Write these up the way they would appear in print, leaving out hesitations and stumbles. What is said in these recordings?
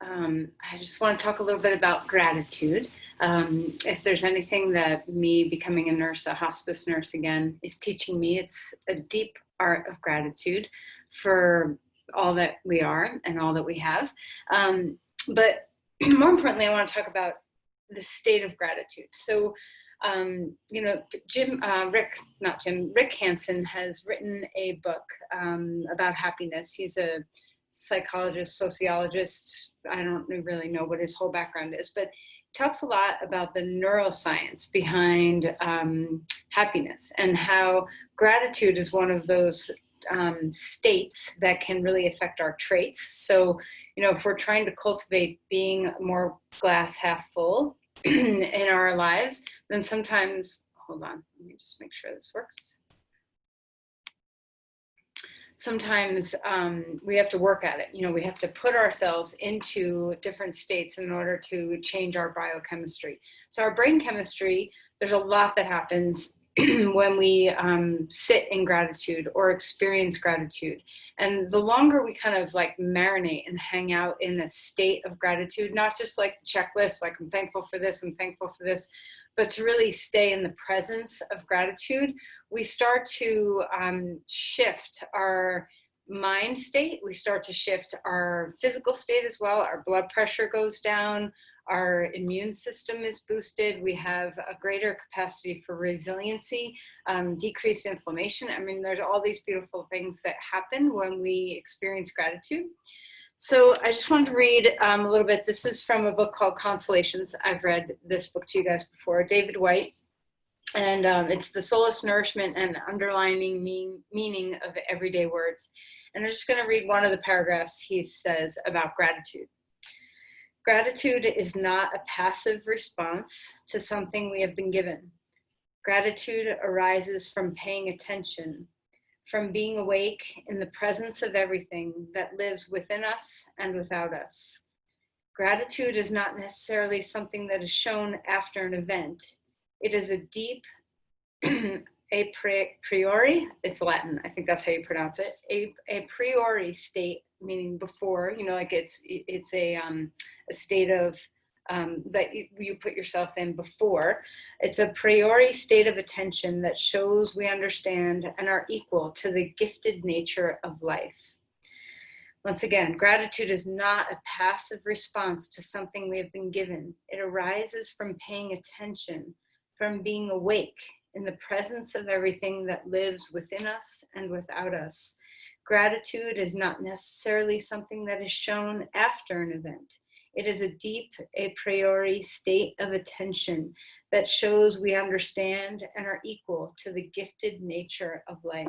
I just want to talk a little bit about gratitude. If there's anything that me becoming a nurse, a hospice nurse again, is teaching me, it's a deep art of gratitude for all that we are and all that we have. But more importantly, I want to talk about the state of gratitude. So, you know, Rick Hanson has written a book about happiness. He's a psychologist, sociologist. I don't really know what his whole background is, but he talks a lot about the neuroscience behind happiness and how gratitude is one of those states that can really affect our traits. So, you know, if we're trying to cultivate being more glass half full in our lives, then sometimes, hold on, let me just make sure this works. Sometimes we have to work at it. You know, we have to put ourselves into different states in order to change our biochemistry. So our brain chemistry, there's a lot that happens when we sit in gratitude or experience gratitude. And the longer we kind of like marinate and hang out in a state of gratitude, not just like the checklist, like I'm thankful for this, I'm thankful for this, but to really stay in the presence of gratitude, we start to shift our mind state. We start to shift our physical state as well. Our blood pressure goes down. Our immune system is boosted. We have a greater capacity for resiliency, decreased inflammation. I mean, there's all these beautiful things that happen when we experience gratitude. So I just wanted to read a little bit. This is from a book called Constellations. I've read this book to you guys before, David Whyte. And it's the soulless nourishment and underlining meaning of everyday words. And I'm just going to read one of the paragraphs he says about gratitude. Gratitude is not a passive response to something we have been given. Gratitude arises from paying attention, from being awake in the presence of everything that lives within us and without us. Gratitude is not necessarily something that is shown after an event. It is a deep, a priori, it's Latin, I think that's how you pronounce it, a priori state, meaning before, you know, like it's a state of, that you put yourself in before. It's a priori state of attention that shows we understand and are equal to the gifted nature of life. Once again, gratitude is not a passive response to something we have been given. It arises from paying attention, from being awake in the presence of everything that lives within us and without us. Gratitude is not necessarily something that is shown after an event. It is a deep, a priori state of attention that shows we understand and are equal to the gifted nature of life.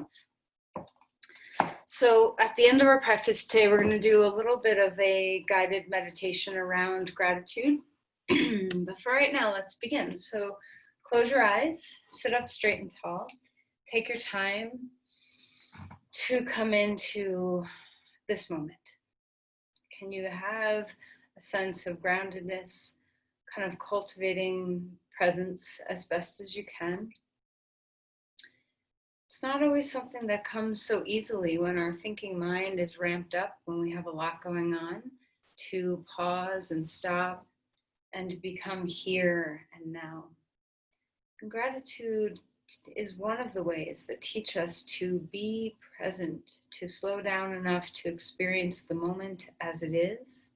So at the end of our practice today, we're going to do a little bit of a guided meditation around gratitude. But for right now, let's begin. So close your eyes, sit up straight and tall. Take your time to come into this moment. Can you have a sense of groundedness, kind of cultivating presence as best as you can? It's not always something that comes so easily when our thinking mind is ramped up, when we have a lot going on, to pause and stop and to become here and now. And gratitude is one of the ways that teach us to be present, to slow down enough to experience the moment as it is.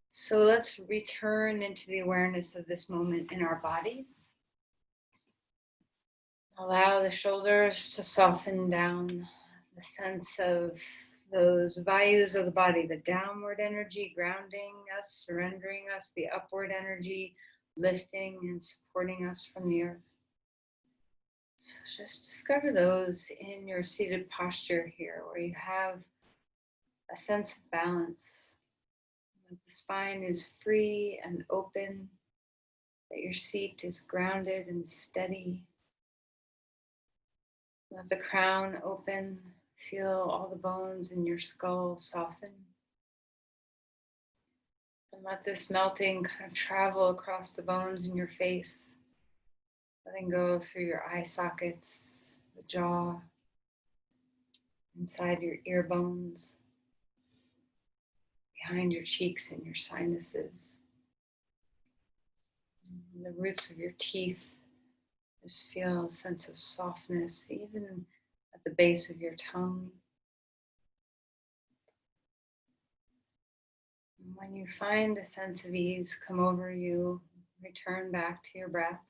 So let's return into the awareness of this moment in our bodies. Allow the shoulders to soften down, the sense of those vayus of the body, the downward energy grounding us, surrendering us, the upward energy lifting and supporting us from the earth. So just discover those in your seated posture here, where you have a sense of balance, that the spine is free and open, that your seat is grounded and steady. Let the crown open, feel all the bones in your skull soften. And let this melting kind of travel across the bones in your face, letting go through your eye sockets, the jaw, inside your ear bones. behind your cheeks and your sinuses, the roots of your teeth. Just feel a sense of softness, even at the base of your tongue. And when you find a sense of ease come over you, return back to your breath.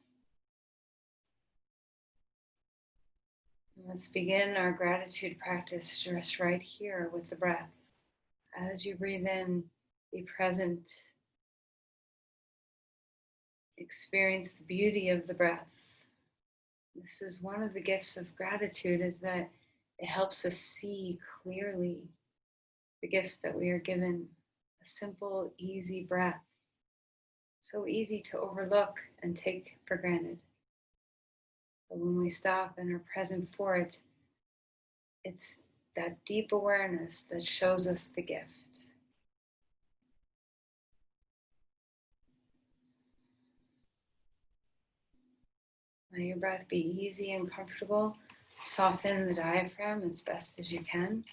And let's begin our gratitude practice just right here with the breath. As you breathe in, be present. Experience the beauty of the breath. This is one of the gifts of gratitude, is that it helps us see clearly the gifts that we are given. A simple, easy breath. So easy to overlook and take for granted. But when we stop and are present for it, it's that deep awareness that shows us the gift. Let your breath be easy and comfortable. Soften the diaphragm as best as you can.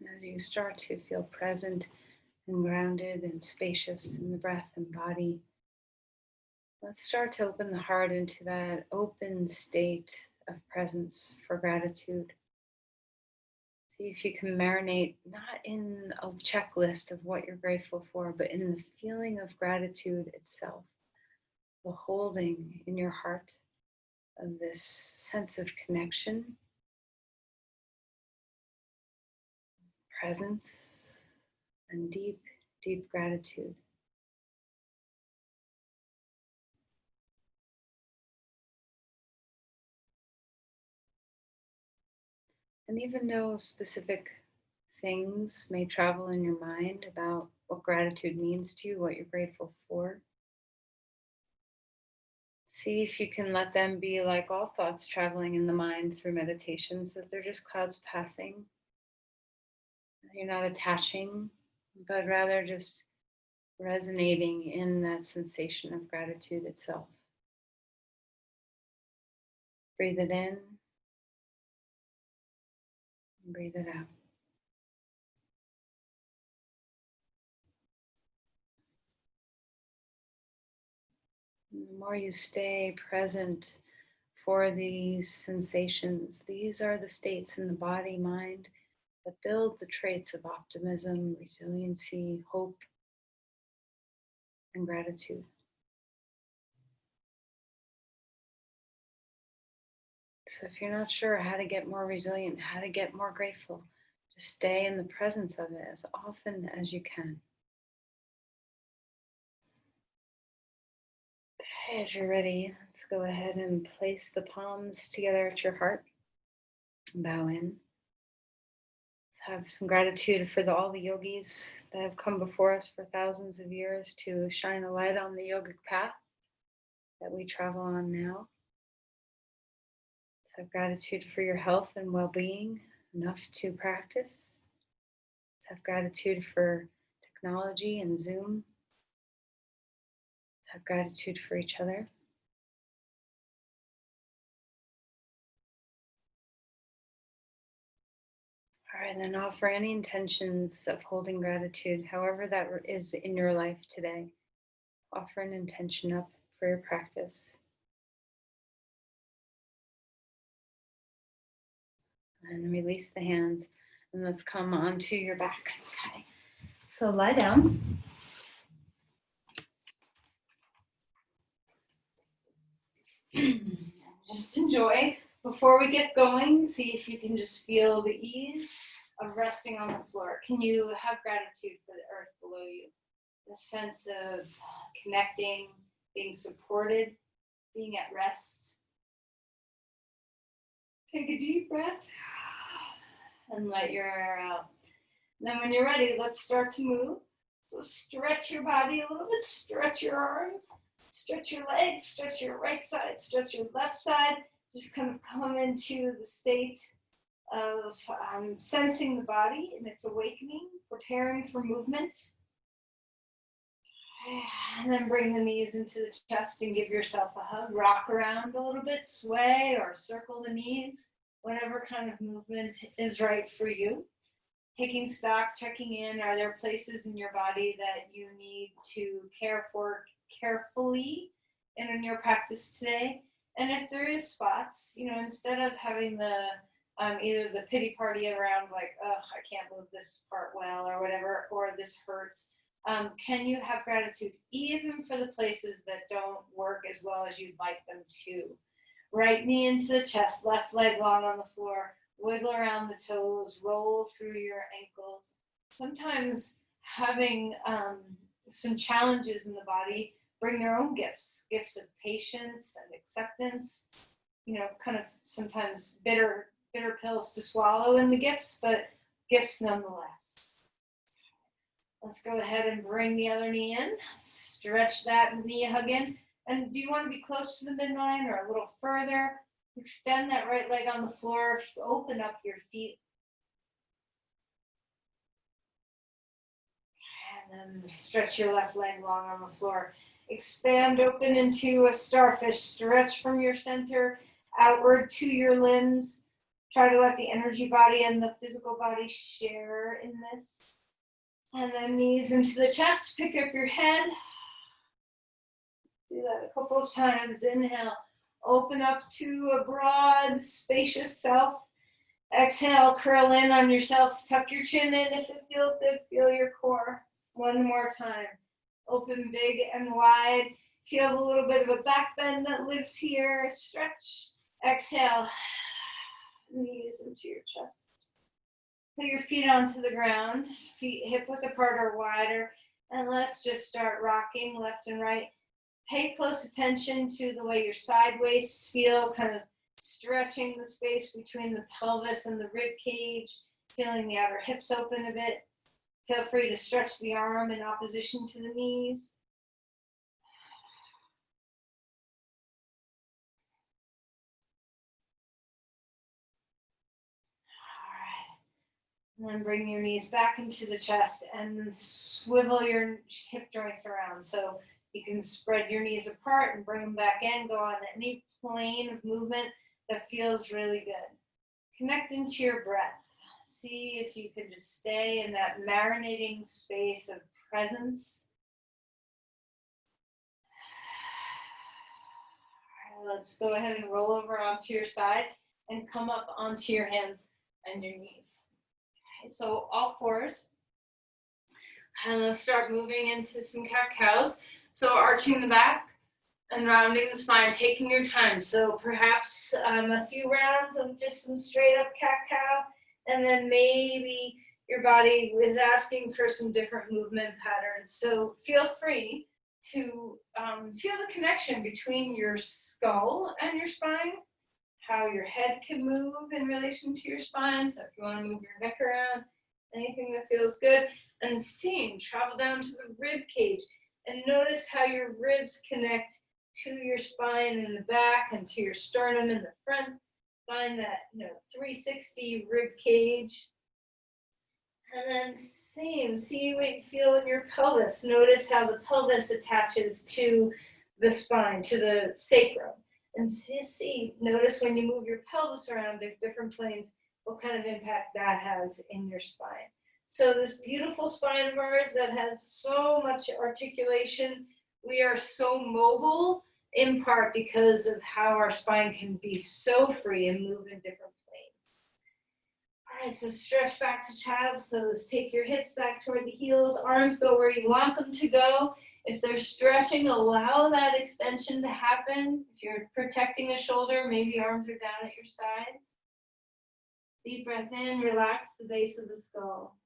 And as you start to feel present and grounded and spacious in the breath and body, let's start to open the heart into that open state of presence for gratitude. See if you can marinate not in a checklist of what you're grateful for, but in the feeling of gratitude itself, the holding in your heart of this sense of connection, presence, and deep, deep gratitude. And even though specific things may travel in your mind about what gratitude means to you, what you're grateful for, see if you can let them be like all thoughts traveling in the mind through meditations, that they're just clouds passing. You're not attaching, but rather just resonating in that sensation of gratitude itself. Breathe it in, and breathe it out. And the more you stay present for these sensations, these are the states in the body, mind, that build the traits of optimism, resiliency, hope, and gratitude. So if you're not sure how to get more resilient, how to get more grateful, just stay in the presence of it as often as you can. Okay, as you're ready, let's go ahead and place the palms together at your heart. Bow in. Let's have some gratitude for all the yogis that have come before us for thousands of years to shine a light on the yogic path that we travel on now. Have gratitude for your health and well-being, enough to practice. Let's have gratitude for technology and Zoom. Let's have gratitude for each other. All right, and then offer any intentions of holding gratitude, however that is in your life today. Offer an intention up for your practice. And release the hands, and let's come onto your back. Okay, so lie down. Just enjoy. Before we get going, see if you can just feel the ease of resting on the floor. Can you have gratitude for the earth below you? The sense of connecting, being supported, being at rest. Take a deep breath and let your air out. And then when you're ready, let's start to move. So stretch your body a little bit, stretch your arms, stretch your legs, stretch your right side, stretch your left side. Just kind of come into the state of sensing the body and its awakening, preparing for movement. And then bring the knees into the chest and give yourself a hug. Rock around a little bit, sway or circle the knees, whatever kind of movement is right for you. Taking stock, checking in, are there places in your body that you need to care for carefully in your practice today? And if there is spots, instead of having the either the pity party around like, oh, I can't move this part well or whatever, or this hurts, can you have gratitude even for the places that don't work as well as you'd like them to? Right knee into the chest, left leg long on the floor, wiggle around the toes, roll through your ankles. Sometimes having some challenges in the body bring their own gifts of patience and acceptance, kind of sometimes bitter pills to swallow in the gifts, but gifts nonetheless. Let's go ahead and bring the other knee in. Stretch that knee hug in. And do you want to be close to the midline or a little further? Extend that right leg on the floor. Open up your feet. And then stretch your left leg long on the floor. Expand open into a starfish. Stretch from your center outward to your limbs. Try to let the energy body and the physical body share in this. And then knees into the chest. Pick up your head. Do that a couple of times. Inhale. Open up to a broad, spacious self. Exhale, curl in on yourself. Tuck your chin in if it feels good. Feel your core. One more time. Open big and wide. Feel a little bit of a back bend that lives here. Stretch. Exhale. Knees into your chest. Put your feet onto the ground. Feet hip width apart or wider. And let's just start rocking left and right. Pay close attention to the way your side waists feel, kind of stretching the space between the pelvis and the rib cage, feeling the outer hips open a bit. Feel free to stretch the arm in opposition to the knees. All right. And then bring your knees back into the chest and swivel your hip joints around. So you can spread your knees apart and bring them back in. Go on any plane of movement that feels really good. Connect into your breath. See if you can just stay in that marinating space of presence. All right, let's go ahead and roll over onto your side and come up onto your hands and your knees. Okay, so all fours. And let's start moving into some cat-cows. So arching the back and rounding the spine, taking your time. So perhaps a few rounds of just some straight up cat-cow, and then maybe your body is asking for some different movement patterns. So feel free to feel the connection between your skull and your spine, how your head can move in relation to your spine. So if you want to move your neck around, anything that feels good, and travel down to the rib cage. And notice how your ribs connect to your spine in the back and to your sternum in the front. Find that 360 rib cage. And then see what you feel in your pelvis. Notice how the pelvis attaches to the spine, to the sacrum. And notice when you move your pelvis around the different planes, what kind of impact that has in your spine. So this beautiful spine of ours that has so much articulation, we are so mobile in part because of how our spine can be so free and move in different planes. All right, so stretch back to child's pose. Take your hips back toward the heels, arms go where you want them to go. If they're stretching, allow that extension to happen. If you're protecting a shoulder, maybe arms are down at your sides. Deep breath in, relax the base of the skull.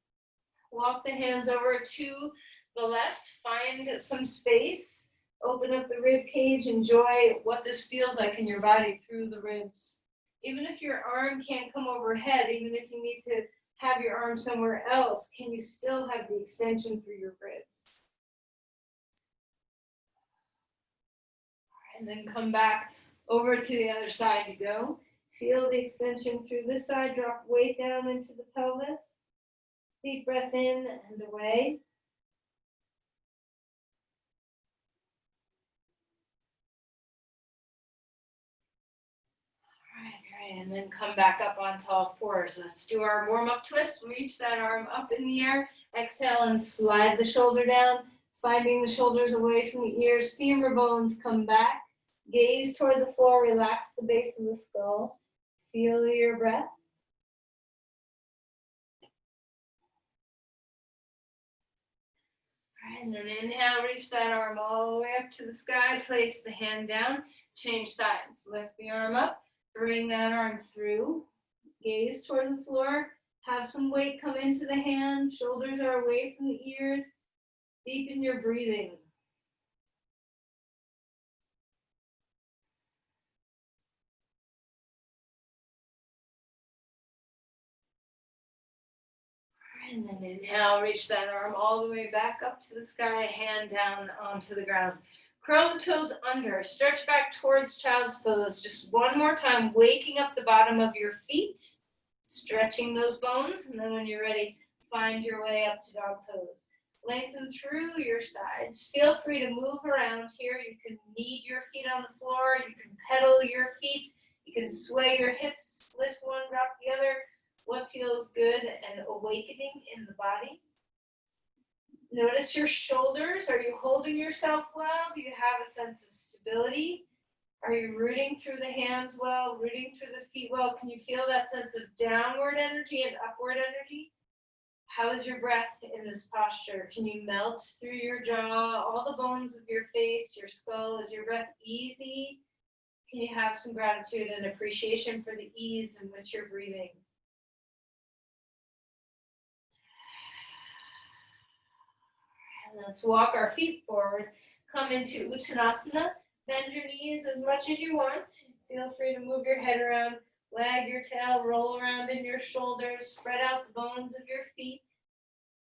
Walk the hands over to the left, find some space, open up the rib cage, enjoy what this feels like in your body through the ribs. Even if your arm can't come overhead, even if you need to have your arm somewhere else, can you still have the extension through your ribs? And then come back over to the other side you go. Feel the extension through this side, drop weight down into the pelvis. Deep breath in and away. And then come back up onto all fours. Let's do our warm-up twist. Reach that arm up in the air. Exhale and slide the shoulder down, finding the shoulders away from the ears. Femur bones come back. Gaze toward the floor. Relax the base of the skull. Feel your breath. All right, and then inhale, reach that arm all the way up to the sky. Place the hand down. Change sides. Lift the arm up. Bring that arm through, gaze toward the floor, have some weight come into the hand, shoulders are away from the ears, deepen your breathing. And then inhale, reach that arm all the way back up to the sky, hand down onto the ground. Curl the toes under, stretch back towards child's pose. Just one more time, waking up the bottom of your feet, stretching those bones, and then when you're ready, find your way up to dog pose. Lengthen through your sides. Feel free to move around here. You can knead your feet on the floor. You can pedal your feet. You can sway your hips, lift one, drop the other. What feels good and awakening in the body. Notice your shoulders. Are you holding yourself well? Do you have a sense of stability? Are you rooting through the hands well, rooting through the feet well? Can you feel that sense of downward energy and upward energy? How is your breath in this posture? Can you melt through your jaw, all the bones of your face, your skull? Is your breath easy? Can you have some gratitude and appreciation for the ease in which you're breathing? Let's walk our feet forward. Come into Uttanasana. Bend your knees as much as you want. Feel free to move your head around, wag your tail, roll around in your shoulders, spread out the bones of your feet.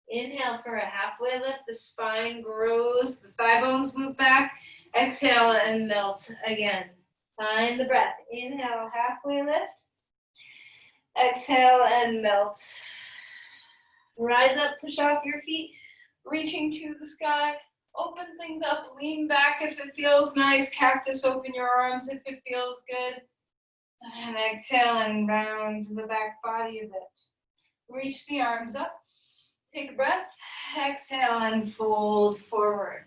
Inhale for a halfway lift. The spine grows, the thigh bones move back. Exhale and melt again. Find the breath. Inhale, halfway lift. Exhale and melt. Rise up, push off your feet. Reaching to the sky, open things up, lean back if it feels nice, cactus, open your arms if it feels good, and exhale and round the back body a bit. Reach the arms up, take a breath, exhale and fold forward.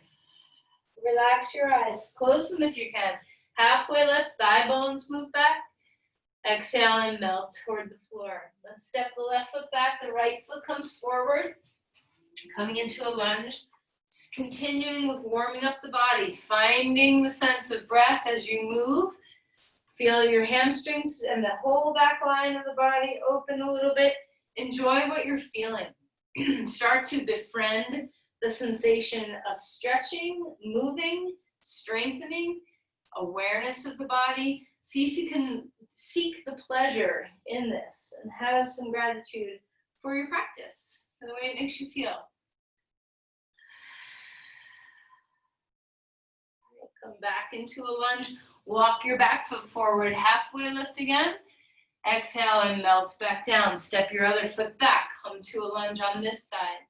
Relax your eyes, close them if you can. Halfway lift, thigh bones move back, exhale and melt toward the floor. Let's step the left foot back, the right foot comes forward. Coming into a lunge, just continuing with warming up the body, finding the sense of breath as you move. Feel your hamstrings and the whole back line of the body open a little bit. Enjoy what you're feeling. Start to befriend the sensation of stretching, moving, strengthening, awareness of the body. See if you can seek the pleasure in this and have some gratitude for your practice, for the way it makes you feel. Come back into a lunge. Walk your back foot forward, halfway lift again. Exhale and melt back down. Step your other foot back. Come to a lunge on this side.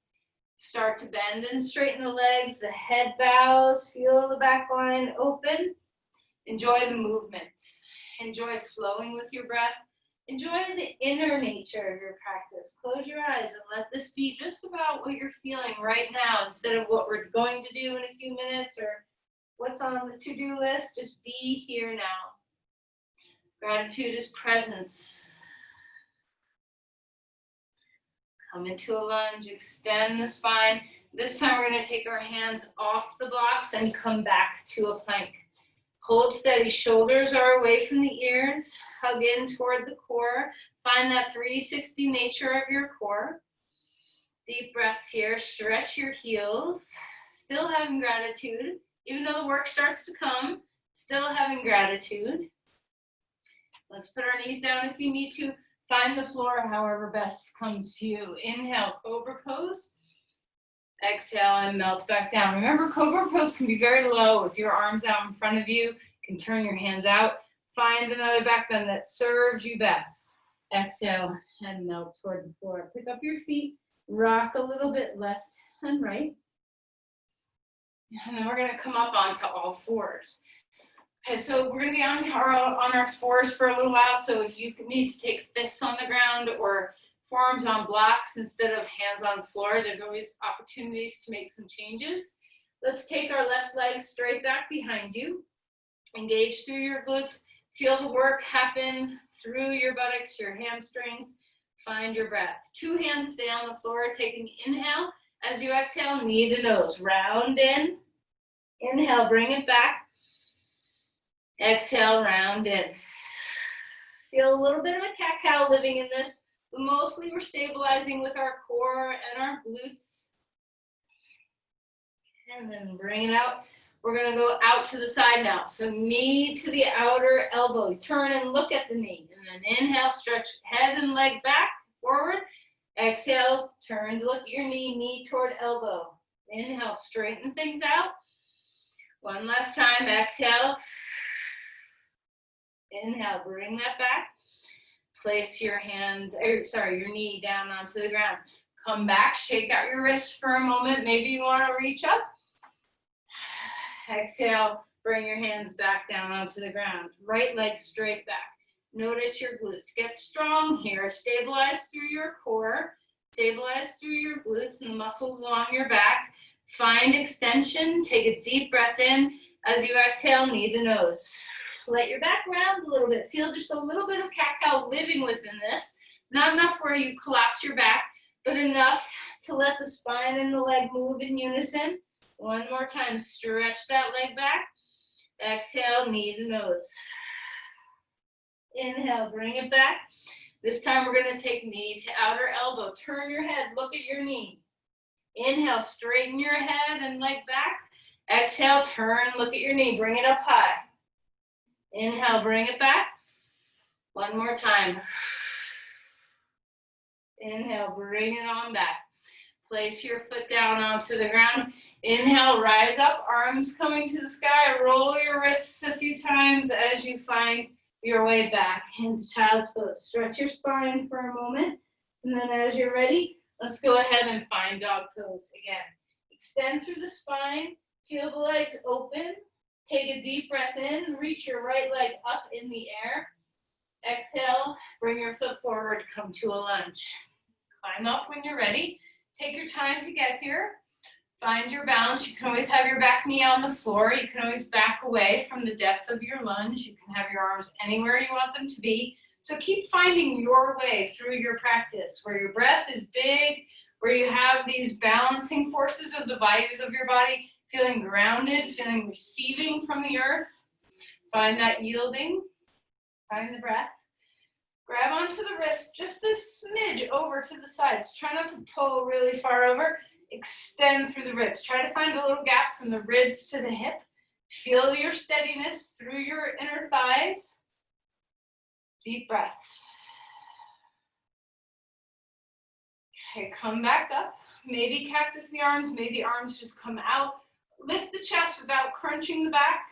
Start to bend and straighten the legs. The head bows. Feel the back line open. Enjoy the movement. Enjoy flowing with your breath. Enjoy the inner nature of your practice. Close your eyes and let this be just about what you're feeling right now instead of what we're going to do in a few minutes or what's on the to-do list. Just be here now. Gratitude is presence. Come into a lunge, extend the spine. This time we're going to take our hands off the blocks and come back to a plank. Hold steady, shoulders are away from the ears. Hug in toward the core. Find that 360 nature of your core. Deep breaths here, stretch your heels. Still having gratitude. Even though the work starts to come, still having gratitude. Let's put our knees down if you need to. Find the floor however best comes to you. Inhale, cobra pose. Exhale and melt back down. Remember, cobra pose can be very low. If your arms out in front of you, you can turn your hands out. Find another back bend that serves you best. Exhale and melt toward the floor. Pick up your feet, rock a little bit left and right. And then we're going to come up onto all fours. Okay, so we're gonna be on our fours for a little while. So if you need to take fists on the ground or forearms on blocks instead of hands on the floor, there's always opportunities to make some changes. Let's take our left leg straight back behind you. Engage through your glutes. Feel the work happen through your buttocks, your hamstrings. Find your breath. 2 hands stay on the floor. Take an inhale. As you exhale, knee to nose. Round in. Inhale, bring it back. Exhale, round in. Feel a little bit of a cat-cow living in this, but mostly we're stabilizing with our core and our glutes. And then bring it out. We're gonna go out to the side now. So knee to the outer elbow. Turn and look at the knee. And then inhale, stretch head and leg back, forward. Exhale, turn to look at your knee, knee toward elbow. Inhale, straighten things out. One last time, exhale. Inhale, bring that back. Place your hands, your knee down onto the ground. Come back, shake out your wrists for a moment. Maybe you want to reach up. Exhale, bring your hands back down onto the ground. Right leg straight back. Notice your glutes. Get strong here. Stabilize through your core. Stabilize through your glutes and the muscles along your back. Find extension. Take a deep breath in. As you exhale, knee to nose. Let your back round a little bit. Feel just a little bit of cat-cow living within this. Not enough where you collapse your back, but enough to let the spine and the leg move in unison. One more time, stretch that leg back. Exhale, knee to nose. Inhale, bring it back. This time we're gonna take knee to outer elbow. Turn your head, look at your knee. Inhale, straighten your head and leg back. Exhale, turn, look at your knee, bring it up high. Inhale, bring it back. One more time. Inhale, bring it on back. Place your foot down onto the ground. Inhale, rise up, arms coming to the sky. Roll your wrists a few times as you find your way back into child's pose. Stretch your spine for a moment. And then as you're ready, let's go ahead and find dog pose again. Extend through the spine. Feel the legs open. Take a deep breath in. Reach your right leg up in the air. Exhale, bring your foot forward, come to a lunge. Climb up when you're ready. Take your time to get here. Find your balance. You can always have your back knee on the floor. You can always back away from the depth of your lunge. You can have your arms anywhere you want them to be. So keep finding your way through your practice, where your breath is big, where you have these balancing forces of the vayus of your body, feeling grounded, feeling receiving from the earth. Find that yielding. Find the breath. Grab onto the wrist just a smidge over to the sides. Try not to pull really far over. Extend through the ribs. Try to find a little gap from the ribs to the hip. Feel your steadiness through your inner thighs. Deep breaths. Okay, come back up. Maybe cactus the arms, maybe arms just come out. Lift the chest without crunching the back.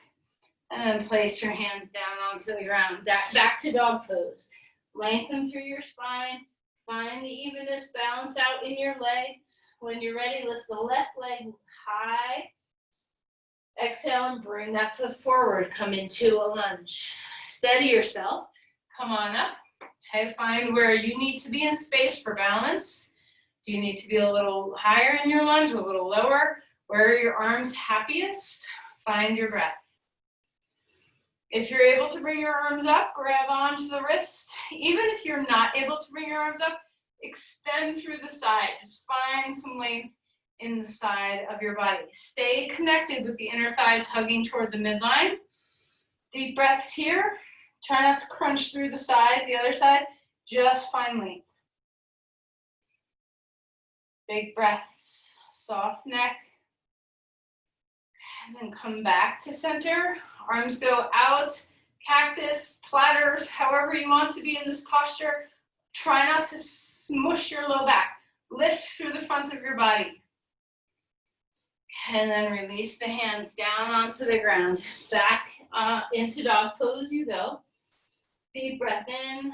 And then place your hands down onto the ground. Back to dog pose. Lengthen through your spine. Find the evenness, balance out in your legs. When you're ready, lift the left leg high. Exhale and bring that foot forward. Come into a lunge. Steady yourself. Come on up. Okay, find where you need to be in space for balance. Do you need to be a little higher in your lunge, a little lower? Where are your arms happiest? Find your breath. If you're able to bring your arms up, grab onto the wrist. Even if you're not able to bring your arms up, extend through the side. Just find some length in the side of your body. Stay connected with the inner thighs hugging toward the midline. Deep breaths here. Try not to crunch through the side, the other side. Just find length. Big breaths, soft neck. And then come back to center. Arms go out, cactus, platters, however you want to be in this posture. Try not to smush your low back. Lift through the front of your body. And then release the hands down onto the ground. Back into dog pose you go. Deep breath in,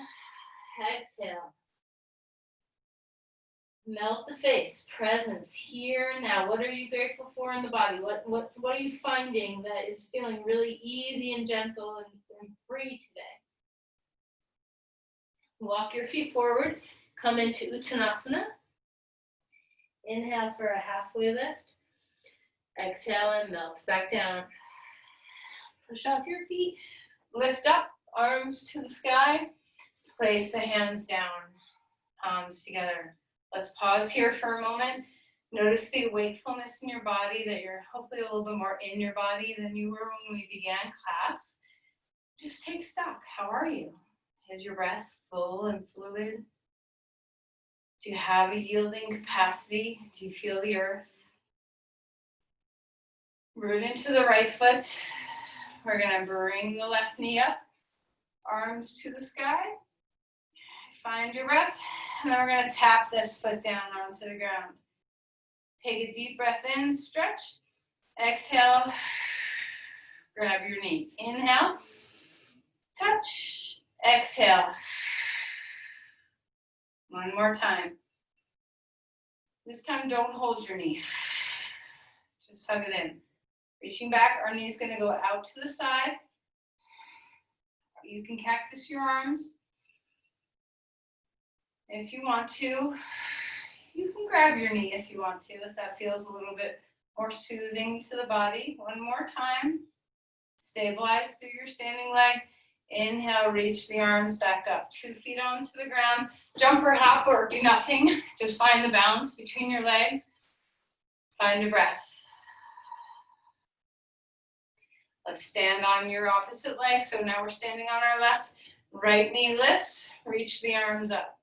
exhale. Melt the face, presence, here and now. What are you grateful for in the body? What are you finding that is feeling really easy and gentle and free today? Walk your feet forward, come into Uttanasana. Inhale for a halfway lift. Exhale and melt back down. Push off your feet, lift up, arms to the sky. Place the hands down, palms together. Let's pause here for a moment. Notice the wakefulness in your body, that you're hopefully a little bit more in your body than you were when we began class. Just take stock. How are you? Is your breath full and fluid? Do you have a yielding capacity? Do you feel the earth? Root into the right foot. We're going to bring the left knee up, arms to the sky. Find your breath, and then we're going to tap this foot down onto the ground. Take a deep breath in, stretch. Exhale, grab your knee. Inhale, touch. Exhale. One more time. This time, don't hold your knee. Just hug it in. Reaching back, our knee's going to go out to the side. You can cactus your arms. If you want to, you can grab your knee if you want to, if that feels a little bit more soothing to the body. One more time. Stabilize through your standing leg. Inhale, reach the arms back up. 2 feet onto the ground. Jump or hop or do nothing. Just find the balance between your legs. Find your breath. Let's stand on your opposite leg. So now we're standing on our left. Right knee lifts. Reach the arms up.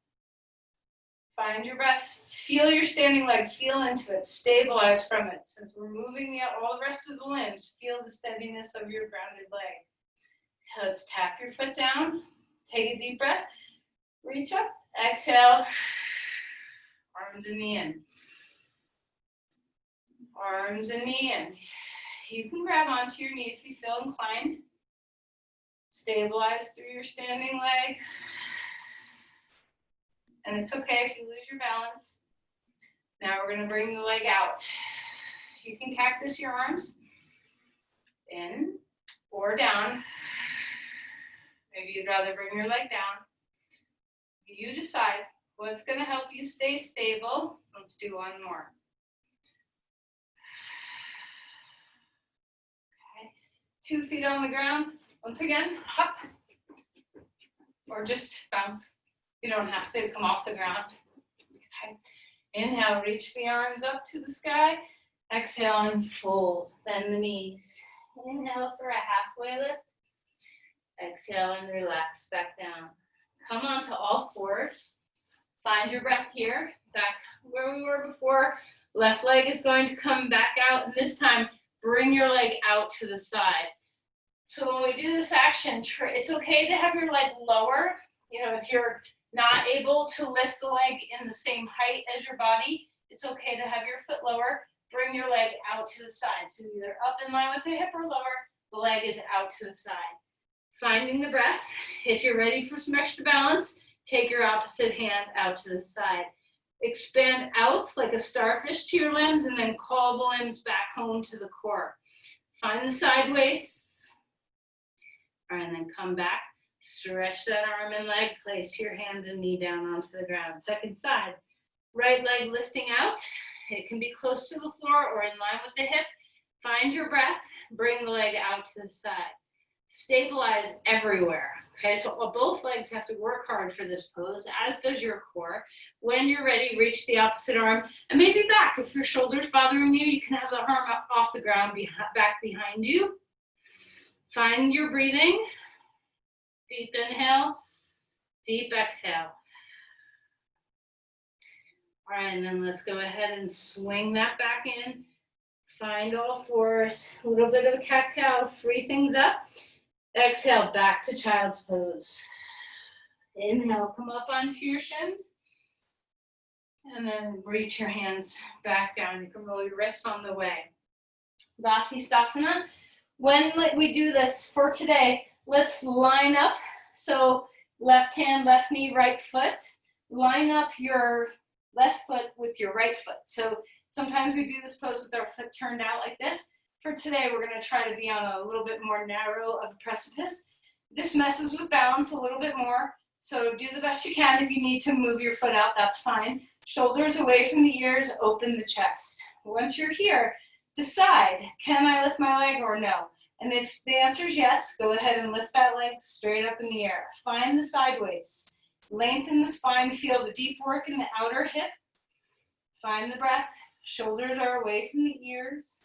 Find your breath. Feel your standing leg. Feel into it. Stabilize from it. Since we're moving all the rest of the limbs, feel the steadiness of your grounded leg. Let's tap your foot down. Take a deep breath. Reach up. Exhale. Arms and knee in. Arms and knee in. You can grab onto your knee if you feel inclined. Stabilize through your standing leg. And it's okay if you lose your balance. Now we're going to bring the leg out. You can cactus your arms in or down. Maybe you'd rather bring your leg down. You decide what's going to help you stay stable. Let's do one more. Okay. 2 feet on the ground. Once again, hop. Or just bounce. You don't have to come off the ground. Okay. Inhale, reach the arms up to the sky. Exhale and fold. Bend the knees. Inhale for a halfway lift. Exhale and relax back down. Come onto all fours. Find your breath here. Back where we were before. Left leg is going to come back out. And this time, bring your leg out to the side. So when we do this action, it's okay to have your leg lower. You know, if you're not able to lift the leg in the same height as your body, it's okay to have your foot lower. Bring your leg out to the side. So either up in line with the hip or lower, the leg is out to the side. Finding the breath. If you're ready for some extra balance, take your opposite hand out to the side. Expand out like a starfish to your limbs and then call the limbs back home to the core. Find the sideways. All right, and then come back. Stretch that arm and leg. Place your hand and knee down onto the ground. Second side. Right leg lifting out. It can be close to the floor or in line with the hip. Find your breath. Bring the leg out to the side. Stabilize everywhere. Okay, so both legs have to work hard for this pose, as does your core. When you're ready, reach the opposite arm and maybe back. If your shoulder's bothering you, you can have the arm up off the ground, back behind you. Find your breathing. Deep inhale, deep exhale. All right, and then let's go ahead and swing that back in. Find all fours, a little bit of a cat-cow, free things up. Exhale, back to child's pose. Inhale, come up onto your shins. And then reach your hands back down. You can roll your wrists on the way. Vasisthasana. When we do this for today, let's line up. So left hand, left knee, right foot. Line up your left foot with your right foot. So sometimes we do this pose with our foot turned out like this. For today, we're gonna try to be on a little bit more narrow of a precipice. This messes with balance a little bit more, so do the best you can. If you need to move your foot out, that's fine. Shoulders away from the ears, open the chest. Once you're here, decide, can I lift my leg or no? And if the answer is yes, go ahead and lift that leg straight up in the air. Find the sideways. Lengthen the spine, feel the deep work in the outer hip. Find the breath. Shoulders are away from the ears.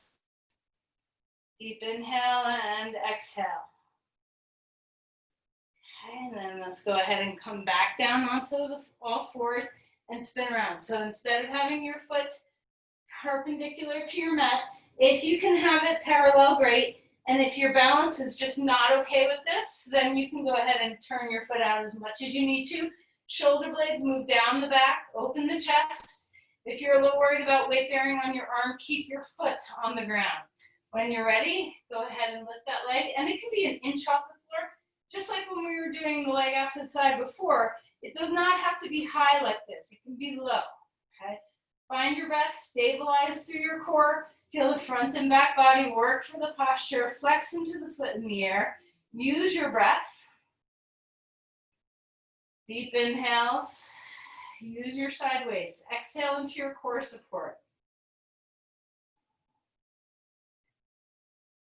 Deep inhale and exhale. Okay, and then let's go ahead and come back down onto all fours and spin around. So instead of having your foot perpendicular to your mat, if you can have it parallel, great. And if your balance is just not okay with this, then you can go ahead and turn your foot out as much as you need to. Shoulder blades move down the back, open the chest. If you're a little worried about weight bearing on your arm, keep your foot on the ground. When you're ready, go ahead and lift that leg. And it can be an inch off the floor, just like when we were doing the leg opposite side before. It does not have to be high like this. It can be low, okay? Find your breath, stabilize through your core. Feel the front and back body work for the posture. Flex into the foot in the air. Use your breath. Deep inhales. Use your sideways. Exhale into your core support.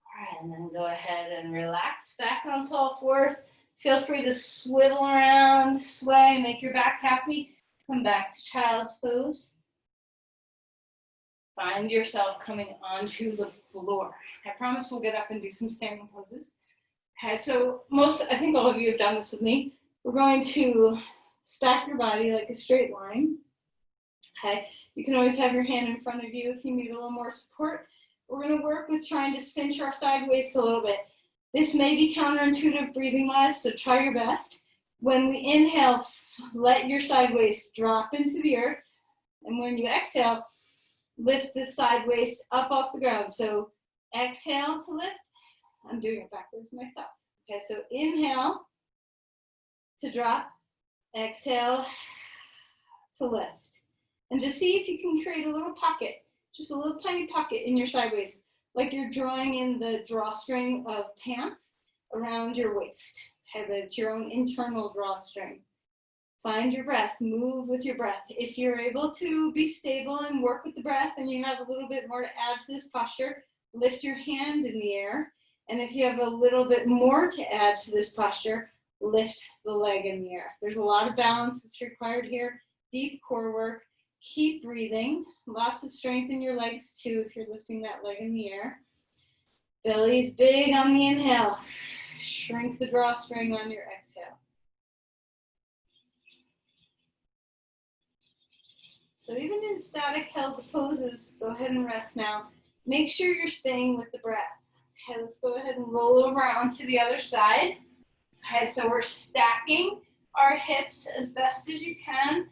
All right, and then go ahead and relax back onto all fours. Feel free to swivel around, sway, make your back happy. Come back to child's pose. Find yourself coming onto the floor. I promise we'll get up and do some standing poses. Okay, so I think all of you have done this with me. We're going to stack your body like a straight line. Okay, you can always have your hand in front of you if you need a little more support. We're going to work with trying to cinch our side waist a little bit. This may be counterintuitive breathing-wise, so try your best. When we inhale, let your side waist drop into the earth. And when you exhale, lift the side waist up off the ground. So exhale to lift. I'm doing it backwards myself. Okay, so inhale to drop. Exhale to lift. And just see if you can create a little pocket, just a little tiny pocket in your side waist, like you're drawing in the drawstring of pants around your waist. Okay, but it's your own internal drawstring. Find your breath, move with your breath. If you're able to be stable and work with the breath and you have a little bit more to add to this posture, lift your hand in the air. And if you have a little bit more to add to this posture, lift the leg in the air. There's a lot of balance that's required here. Deep core work. Keep breathing. Lots of strength in your legs too if you're lifting that leg in the air. Belly's big on the inhale. Shrink the drawstring on your exhale. So even in static held poses, go ahead and rest now. Make sure you're staying with the breath. Okay, let's go ahead and roll over onto the other side. Okay, so we're stacking our hips as best as you can.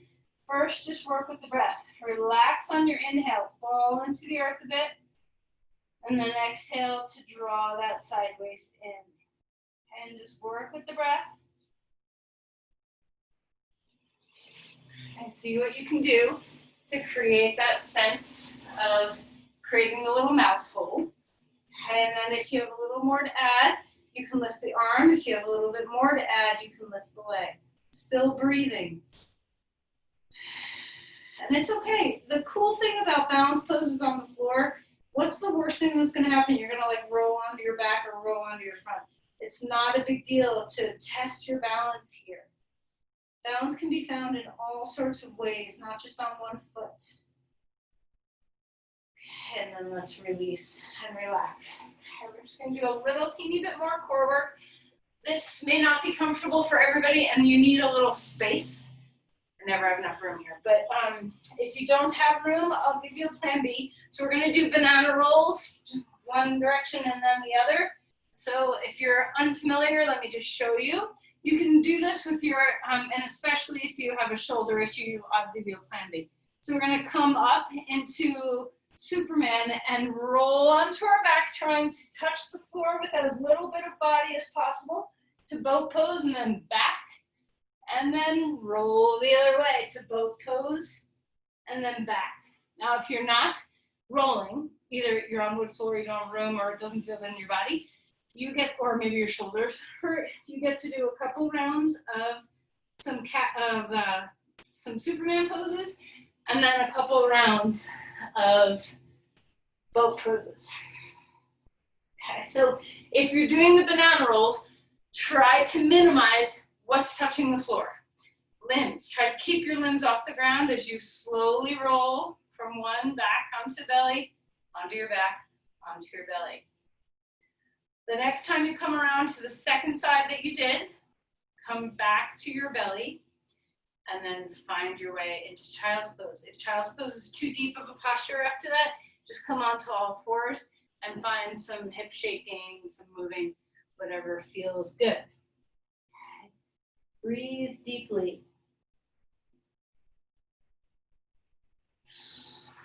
First, just work with the breath. Relax on your inhale, fall into the earth a bit, and then exhale to draw that side waist in. And just work with the breath. And see what you can do to create that sense of creating a little mouse hole. And then if you have a little more to add, you can lift the arm. If you have a little bit more to add, you can lift the leg. Still breathing. And it's okay. The cool thing about balance poses on the floor, what's the worst thing that's going to happen? You're going to like roll onto your back or roll onto your front. It's not a big deal to test your balance here. Balance can be found in all sorts of ways, not just on one foot. And then let's release and relax. Okay, we're just going to do a little teeny bit more core work. This may not be comfortable for everybody and you need a little space. I never have enough room here, but if you don't have room, I'll give you a plan B. So we're going to do banana rolls, one direction and then the other. So if you're unfamiliar, let me just show you. You can do this with your, and especially if you have a shoulder issue, I'll give you a plan B. So we're going to come up into Superman and roll onto our back, trying to touch the floor with as little bit of body as possible to boat pose and then back. And then roll the other way to boat pose and then back. Now, if you're not rolling, either you're on wood floor, you don't have room, or it doesn't feel good in your body, you get, or maybe your shoulders hurt, you get to do a couple rounds of some Superman poses, and then a couple rounds of boat poses. Okay, so if you're doing the banana rolls, try to minimize what's touching the floor. Limbs, try to keep your limbs off the ground as you slowly roll from one back onto belly, onto your back, onto your belly. The next time you come around to the second side that you did, come back to your belly, and then find your way into child's pose. If child's pose is too deep of a posture after that, just come onto all fours and find some hip shaking, some moving, whatever feels good. Okay. Breathe deeply.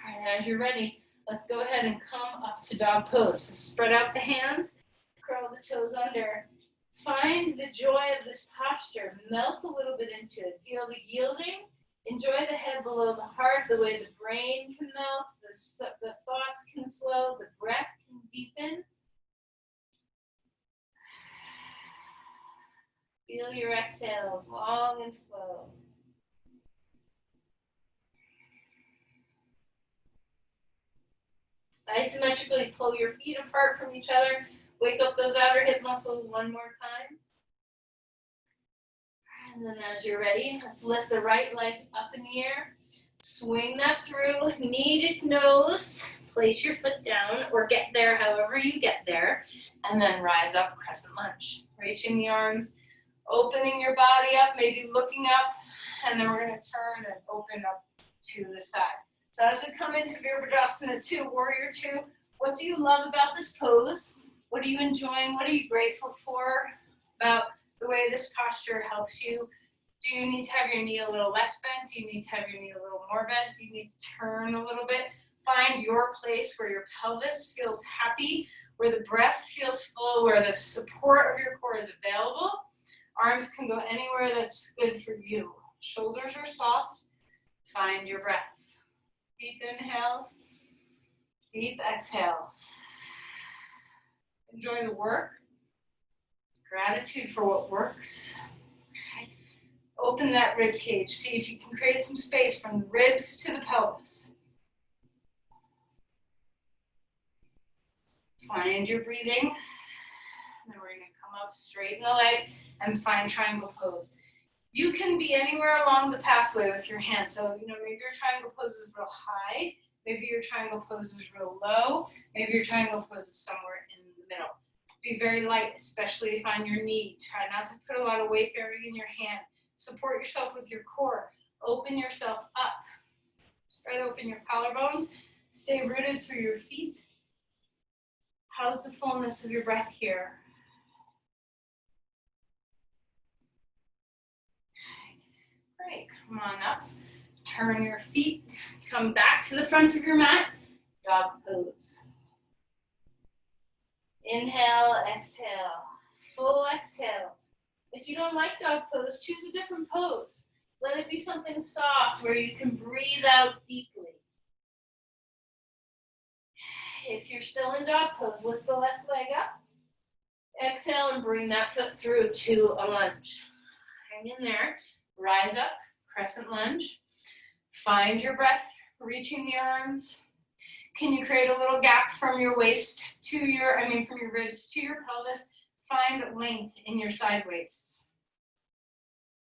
All right, as you're ready, let's go ahead and come up to dog pose. So spread out the hands, curl the toes under. Find the joy of this posture. Melt a little bit into it. Feel the yielding. Enjoy the head below the heart, the way the brain can melt, the thoughts can slow, the breath can deepen. Feel your exhales, long and slow. Isometrically pull your feet apart from each other. Wake up those outer hip muscles one more time. And then as you're ready, let's lift the right leg up in the air. Swing that through, knee to nose. Place your foot down or get there however you get there. And then rise up, crescent lunge. Reaching the arms, opening your body up, maybe looking up. And then we're going to turn and open up to the side. So as we come into Virabhadrasana 2, Warrior 2, what do you love about this pose? What are you enjoying? What are you grateful for about the way this posture helps you? Do you need to have your knee a little less bent? Do you need to have your knee a little more bent? Do you need to turn a little bit? Find your place where your pelvis feels happy, where the breath feels full, where the support of your core is available. Arms can go anywhere that's good for you. Shoulders are soft. Find your breath. Deep inhales, deep exhales. Enjoy the work. Gratitude for what works. Okay. Open that rib cage. See if you can create some space from the ribs to the pelvis. Find your breathing. And then we're going to come up, straighten the leg, and find triangle pose. You can be anywhere along the pathway with your hands. So, maybe your triangle pose is real high. Maybe your triangle pose is real low. Maybe your triangle pose is somewhere in the middle. Be very light, especially if on your knee. Try not to put a lot of weight bearing in your hand. Support yourself with your core. Open yourself up. Spread open your collarbones. Stay rooted through your feet. How's the fullness of your breath here? Great, come on up. Turn your feet. Come back to the front of your mat. Dog pose. Inhale, exhale. Full exhales. If you don't like dog pose, choose a different pose. Let it be something soft where you can breathe out deeply. If you're still in dog pose, lift the left leg up. Exhale and bring that foot through to a lunge. Hang in there. Rise up, crescent lunge. Find your breath, reaching the arms. Can you create a little gap from your waist to from your ribs to your pelvis? Find length in your side waists.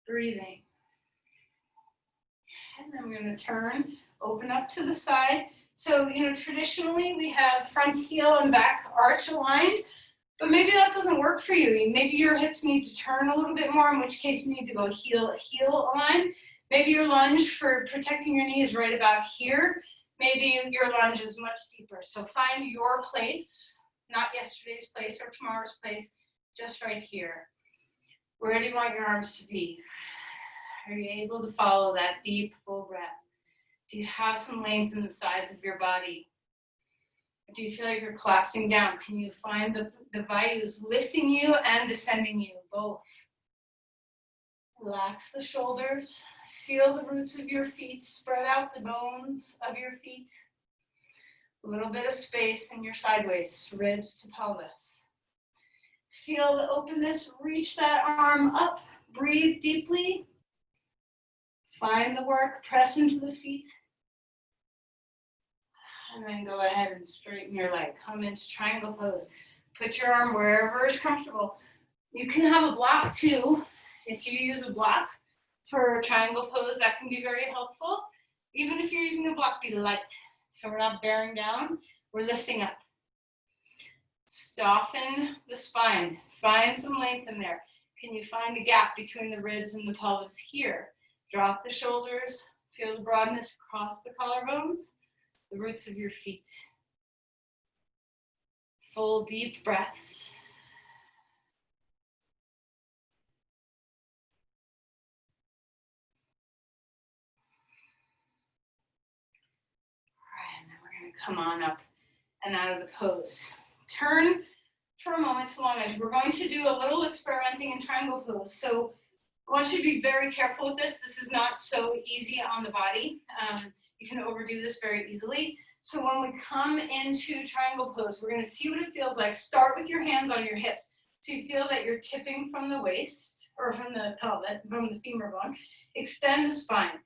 Breathing. And then we're going to turn, open up to the side. So, traditionally we have front heel and back arch aligned, but maybe that doesn't work for you. Maybe your hips need to turn a little bit more, in which case you need to go heel aligned. Maybe your lunge for protecting your knee is right about here. Maybe your lunge is much deeper. So find your place, not yesterday's place or tomorrow's place, just right here. Where do you want your arms to be? Are you able to follow that deep, full breath? Do you have some length in the sides of your body? Do you feel like you're collapsing down? Can you find the vayus lifting you and descending you, both? Relax the shoulders. Feel the roots of your feet. Spread out the bones of your feet. A little bit of space in your sideways, ribs to pelvis. Feel the openness. Reach that arm up. Breathe deeply. Find the work. Press into the feet. And then go ahead and straighten your leg. Come into triangle pose. Put your arm wherever is comfortable. You can have a block too. If you use a block for a triangle pose, that can be very helpful. Even if you're using a block, be light. So we're not bearing down, we're lifting up. Soften the spine. Find some length in there. Can you find a gap between the ribs and the pelvis here? Drop the shoulders. Feel the broadness across the collarbones, the roots of your feet. Full deep breaths. All right, and then we're going to come on up and out of the pose. Turn for a moment to long edge. We're going to do a little experimenting in triangle pose. So I want you to be very careful with this. This is not so easy on the body. You can overdo this very easily. So when we come into triangle pose, we're going to see what it feels like. Start with your hands on your hips. So you feel that you're tipping from the waist or from the pelvis, from the femur bone. Extend the spine.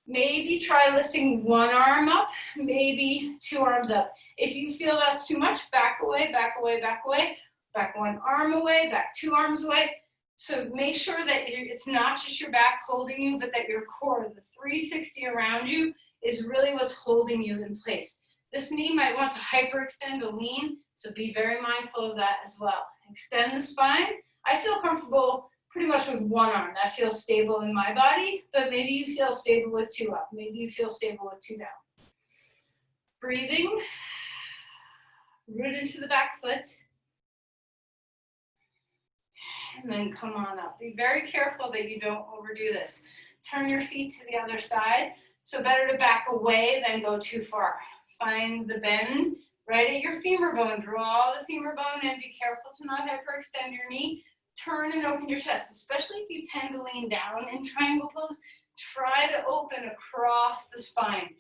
Maybe try lifting one arm up, maybe two arms up. If you feel that's too much, back away, back away, back away. Back one arm away, back two arms away. So make sure that it's not just your back holding you, but that your core, the 360 around you, is really what's holding you in place. This knee might want to hyperextend or lean, so be very mindful of that as well. Extend the spine. I feel comfortable pretty much with one arm. That feels stable in my body, but maybe you feel stable with two up. Maybe you feel stable with two down. Breathing. Root into the back foot. And then come on up. Be very careful that you don't overdo this. Turn your feet to the other side. So better to back away than go too far. Find the bend right at your femur bone. Draw the femur bone in. Be careful to not hyperextend your knee. Turn and open your chest, especially if you tend to lean down in triangle pose. Try to open across the spine.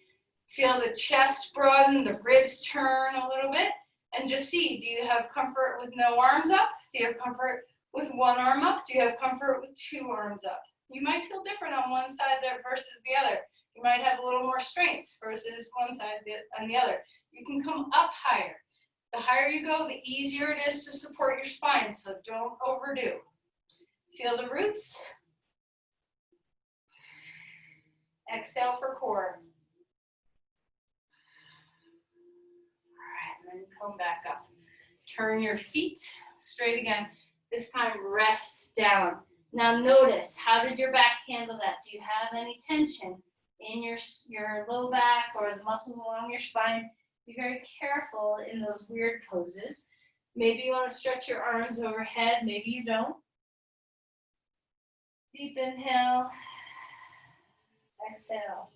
Feel the chest broaden, the ribs turn a little bit, and just see, do you have comfort with no arms up? Do you have comfort with one arm up? Do you have comfort with two arms up? You might feel different on one side there versus the other. You might have a little more strength versus one side and the other. You can come up higher. The higher you go, the easier it is to support your spine, so don't overdo. Feel the roots. Exhale for core. All right, and then come back up. Turn your feet straight again. This time, rest down. Now notice, how did your back handle that? Do you have any tension in your low back or the muscles along your spine? Be very careful in those weird poses. Maybe you want to stretch your arms overhead, maybe you don't. Deep inhale, exhale.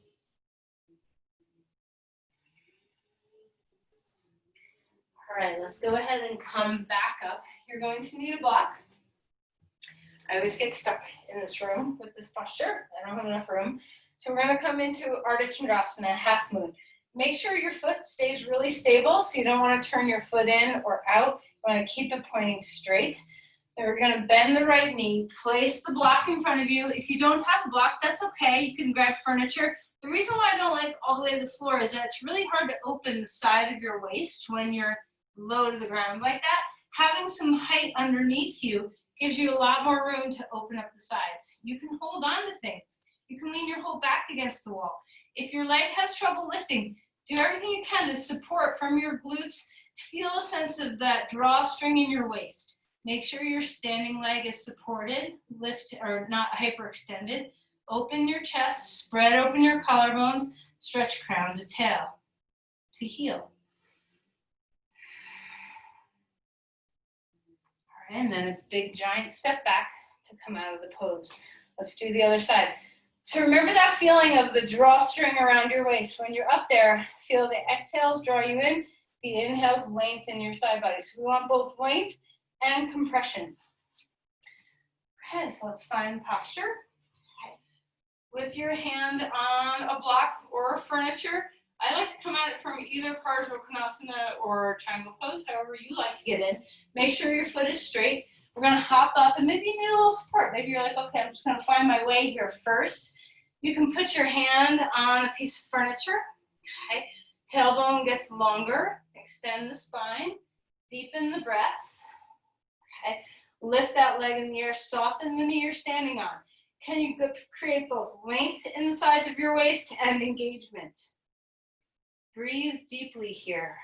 All right, let's go ahead and come back up. You're going to need a block. I always get stuck in this room with this posture. I don't have enough room. So we're going to come into Ardha Chandrasana, half moon. Make sure your foot stays really stable, so you don't want to turn your foot in or out. You want to keep it pointing straight. Then we're going to bend the right knee, place the block in front of you. If you don't have a block, that's okay. You can grab furniture. The reason why I don't like all the way to the floor is that it's really hard to open the side of your waist when you're low to the ground like that. Having some height underneath you gives you a lot more room to open up the sides. You can hold on to things. You can lean your whole back against the wall. If your leg has trouble lifting, do everything you can to support from your glutes. Feel a sense of that drawstring in your waist. Make sure your standing leg is supported, lift or not hyperextended. Open your chest, spread open your collarbones, stretch crown to tail to heel. All right, and then a big giant step back to come out of the pose. Let's do the other side. So remember that feeling of the drawstring around your waist. When you're up there, feel the exhales draw you in, the inhales lengthen your side body. So we want both length and compression. Okay, so let's find posture. with your hand on a block or furniture. I like to come at it from either Parsvakonasana or triangle pose, however you like to get in. Make sure your foot is straight. We're gonna hop up and maybe you need a little support. Maybe you're like, okay, I'm just gonna find my way here first. You can put your hand on a piece of furniture, okay? Tailbone gets longer, extend the spine, deepen the breath, okay? Lift that leg in the air, soften the knee you're standing on. Can you create both length in the sides of your waist and engagement? Breathe deeply here.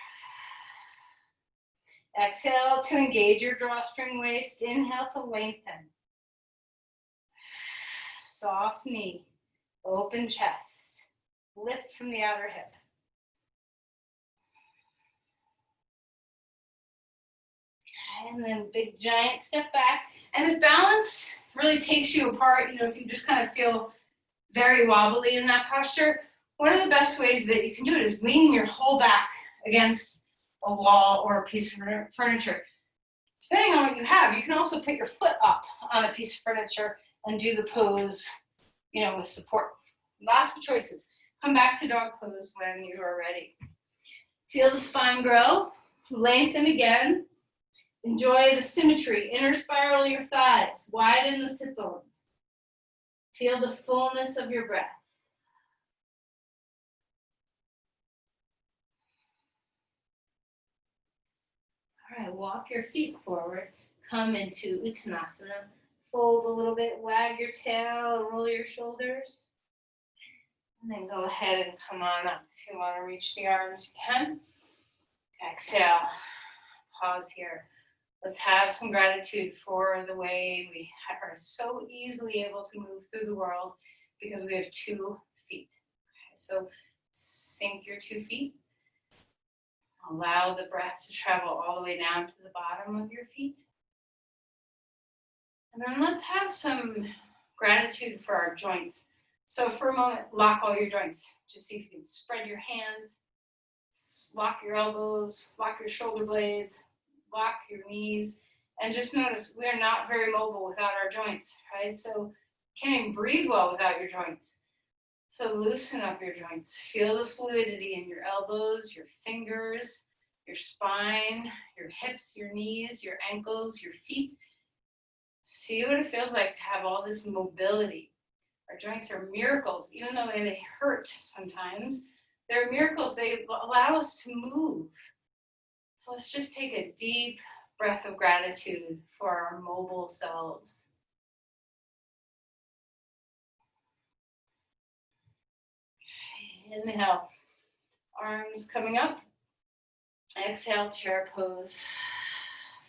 Exhale to engage your drawstring waist. Inhale to lengthen. Soft knee, open chest. Lift from the outer hip. Okay, and then big giant step back. And if balance really takes you apart, if you just kind of feel very wobbly in that posture, one of the best ways that you can do it is lean your whole back against a wall or a piece of furniture. Depending on what you have, you can also put your foot up on a piece of furniture and do the pose, with support. Lots of choices. Come back to dog pose when you are ready. Feel the spine grow, lengthen again. Enjoy the symmetry. Inner spiral your thighs, widen the sit bones. Feel the fullness of your breath. All right, walk your feet forward. Come into Uttanasana. Fold a little bit, wag your tail, roll your shoulders. And then go ahead and come on up. If you want to reach the arms, you can. Exhale. Pause here. Let's have some gratitude for the way we are so easily able to move through the world because we have 2 feet. Okay, so sink your 2 feet. Allow the breath to travel all the way down to the bottom of your feet. And then let's have some gratitude for our joints. So for a moment, lock all your joints. Just see if you can spread your hands, lock your elbows, lock your shoulder blades, lock your knees, and just notice we are not very mobile without our joints, right? So you can't even breathe well without your joints. So loosen up your joints. Feel the fluidity in your elbows, your fingers, your spine, your hips, your knees, your ankles, your feet. See what it feels like to have all this mobility. Our joints are miracles, even though they hurt sometimes. They're miracles. They allow us to move. So let's just take a deep breath of gratitude for our mobile selves. Okay, inhale, arms coming up. Exhale, chair pose.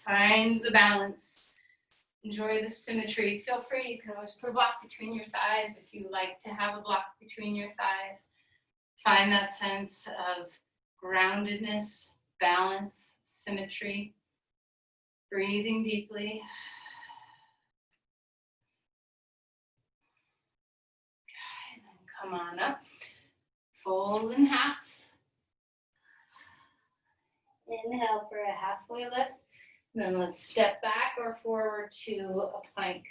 Find the balance. Enjoy the symmetry. Feel free, you can always put a block between your thighs if you like to have a block between your thighs. Find that sense of groundedness, balance, symmetry. Breathing deeply. Okay, then come on up. Fold in half. Inhale for a halfway lift. Then let's step back or forward to a plank.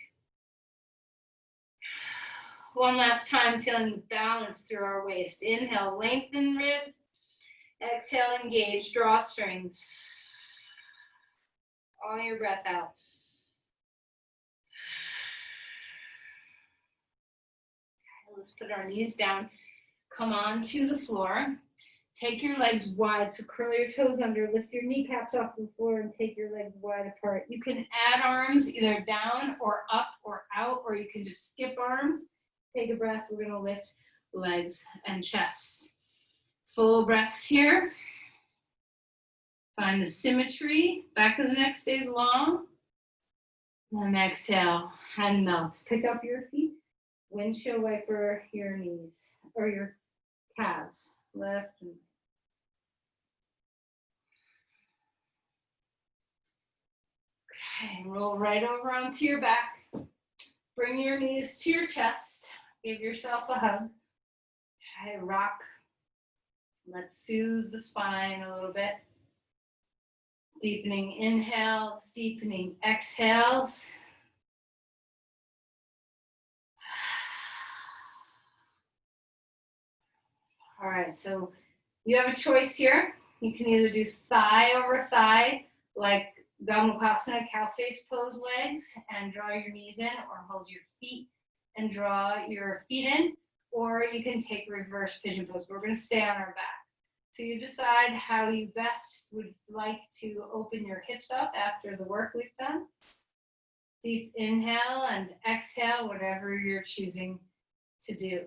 One last time, feeling the balance through our waist. Inhale, lengthen ribs. Exhale, engage drawstrings. All your breath out. Okay, let's put our knees down. Come on to the floor. Take your legs wide, so curl your toes under, lift your kneecaps off the floor and take your legs wide apart. You can add arms either down or up or out, or you can just skip arms. Take a breath, we're gonna lift legs and chest. Full breaths here. Find the symmetry, back of the neck stays long. And exhale, and melt. Pick up your feet, windshield wiper your knees, or your calves, left and okay, roll right over onto your back. Bring your knees to your chest. Give yourself a hug. Okay, rock. Let's soothe the spine a little bit. Deepening inhales, deepening exhales. All right, so you have a choice here. You can either do thigh over thigh, like Gomukhasana, cow face pose legs, and draw your knees in, or hold your feet and draw your feet in, or you can take reverse pigeon pose. We're going to stay on our back. So you decide how you best would like to open your hips up after the work we've done. Deep inhale and exhale, whatever you're choosing to do.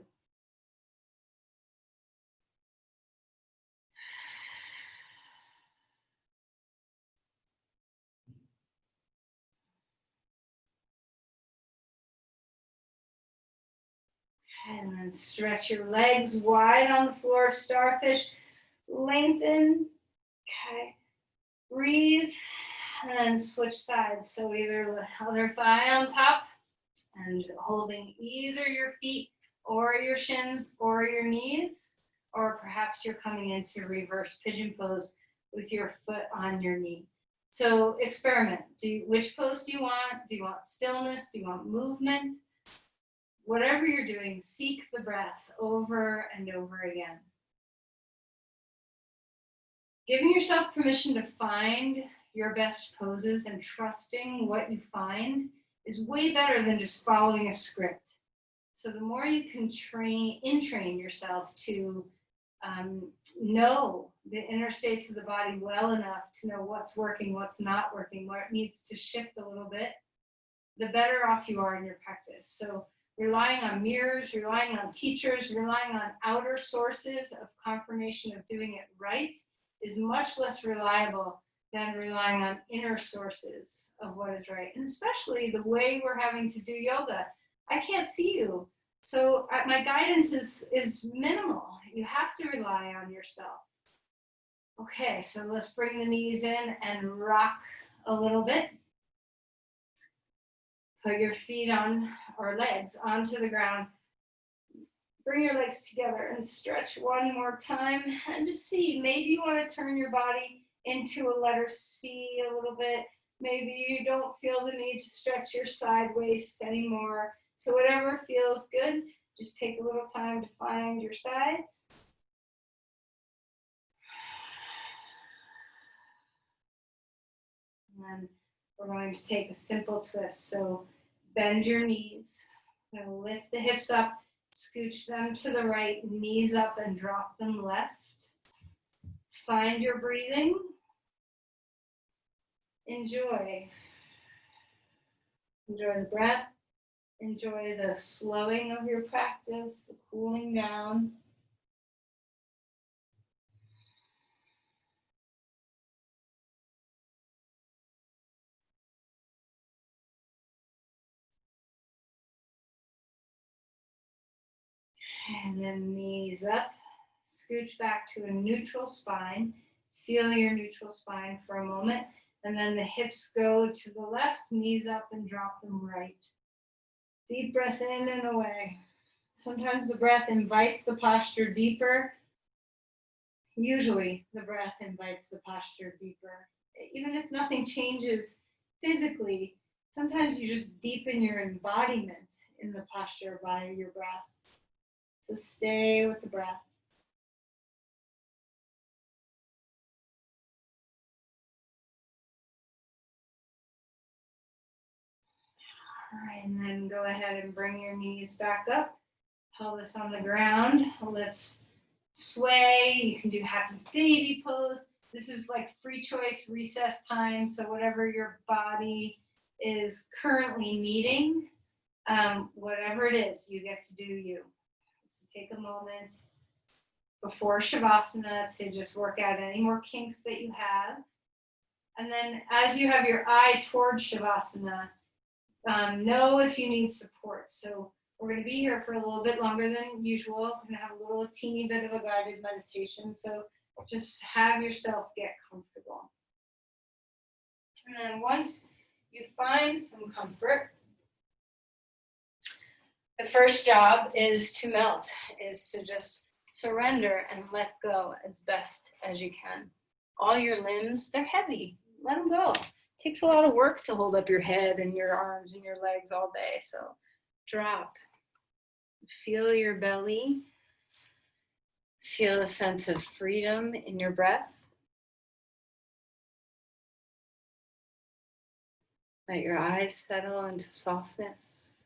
And then stretch your legs wide on the floor, starfish. Lengthen. Okay. Breathe. And then switch sides. So either the other thigh on top and holding either your feet or your shins or your knees, or perhaps you're coming into reverse pigeon pose with your foot on your knee. So experiment. Which pose do you want? Do you want stillness? Do you want movement? Whatever you're doing, seek the breath over and over again. Giving yourself permission to find your best poses and trusting what you find is way better than just following a script. So the more you can train yourself to know the inner states of the body well enough to know what's working, what's not working, where it needs to shift a little bit, the better off you are in your practice. So relying on mirrors, relying on teachers, relying on outer sources of confirmation of doing it right is much less reliable than relying on inner sources of what is right. And especially the way we're having to do yoga. I can't see you. So my guidance is minimal. You have to rely on yourself. Okay, so let's bring the knees in and rock a little bit. Put your feet on, or legs, onto the ground. Bring your legs together and stretch one more time. And just see, maybe you want to turn your body into a letter C a little bit. Maybe you don't feel the need to stretch your side waist anymore. So whatever feels good, just take a little time to find your sides. And then we're going to take a simple twist. So bend your knees. You're going to lift the hips up, scooch them to the right, knees up and drop them left. Find your breathing. Enjoy. Enjoy the breath. Enjoy the slowing of your practice, the cooling down. And then knees up, scooch back to a neutral spine. Feel your neutral spine for a moment. And then the hips go to the left, knees up and drop them right. Deep breath in and away. Sometimes the breath invites the posture deeper. Usually the breath invites the posture deeper. Even if nothing changes physically, sometimes you just deepen your embodiment in the posture by your breath. So stay with the breath. All right, and then go ahead and bring your knees back up. Pelvis on the ground. Let's sway. You can do happy baby pose. This is like free choice recess time. So whatever your body is currently needing, whatever it is, you get to do you. So take a moment before Shavasana to just work out any more kinks that you have. And then as you have your eye toward Shavasana, know if you need support. So we're going to be here for a little bit longer than usual. We're going to have a little teeny bit of a guided meditation. So just have yourself get comfortable. And then once you find some comfort, the first job is to melt, is to just surrender and let go as best as you can. All your limbs, they're heavy. Let them go. It takes a lot of work to hold up your head and your arms and your legs all day. So drop. Feel your belly. Feel a sense of freedom in your breath. Let your eyes settle into softness.